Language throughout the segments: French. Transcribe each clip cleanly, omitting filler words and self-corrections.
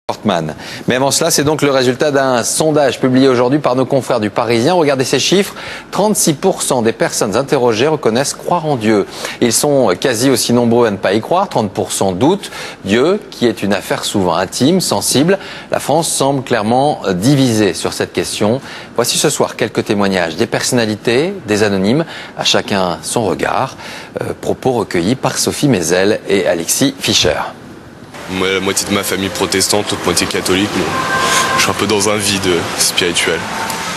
Portman. Mais avant cela, c'est donc le résultat d'un sondage publié aujourd'hui par nos confrères du Parisien. Regardez ces chiffres, 36% des personnes interrogées reconnaissent croire en Dieu. Ils sont quasi aussi nombreux à ne pas y croire, 30% doutent. Dieu, qui est une affaire souvent intime, sensible. La France semble clairement divisée sur cette question. Voici ce soir quelques témoignages des personnalités, des anonymes, à chacun son regard. Propos recueillis par Sophie Mézel et Alexis Fischer. Moi, la moitié de ma famille protestante, l'autre moitié catholique, mais je suis un peu dans un vide spirituel.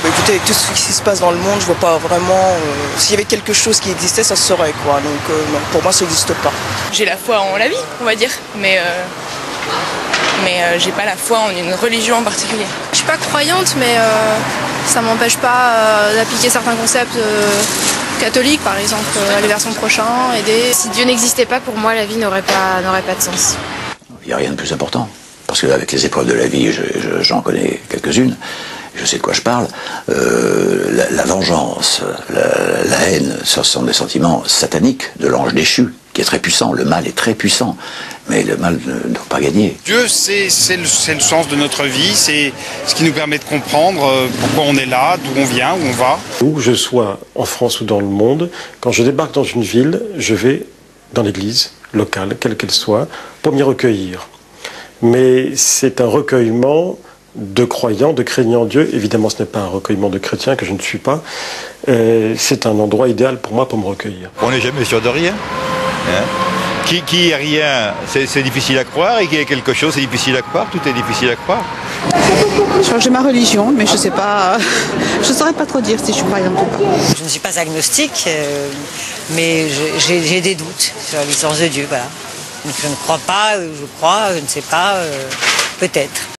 Écoutez, avec tout ce qui se passe dans le monde, je vois pas vraiment... S'il y avait quelque chose qui existait, ça se saurait, quoi. Donc non, pour moi, ça n'existe pas. J'ai la foi en la vie, on va dire, mais j'ai pas la foi en une religion en particulier. Je suis pas croyante, mais ça m'empêche pas d'appliquer certains concepts catholiques, par exemple, aller vers son prochain, aider. Si Dieu n'existait pas, pour moi, la vie n'aurait pas de sens. Il n'y a rien de plus important, parce qu'avec les épreuves de la vie, j'en connais quelques-unes, je sais de quoi je parle. La vengeance, la haine, ce sont des sentiments sataniques de l'ange déchu, qui est très puissant. Le mal est très puissant, mais le mal ne doit pas gagner. Dieu, c'est le sens de notre vie, c'est ce qui nous permet de comprendre pourquoi on est là, d'où on vient, où on va. Où que je sois en France ou dans le monde, quand je débarque dans une ville, je vais dans l'église locale, quelle qu'elle soit, pour m'y recueillir. Mais c'est un recueillement de croyants, de craignants Dieu. Évidemment, ce n'est pas un recueillement de chrétiens que je ne suis pas. C'est un endroit idéal pour moi pour me recueillir. On n'est jamais sûr de rien. Hein? Qui est rien, c'est difficile à croire, et qui est quelque chose, c'est difficile à croire. Tout est difficile à croire. J'ai ma religion, mais je sais pas, je saurais pas trop dire si je suis croyante ou pas. Je ne suis pas agnostique, mais j'ai des doutes sur l'existence de Dieu, voilà. Je ne crois pas, je crois, je ne sais pas, peut-être.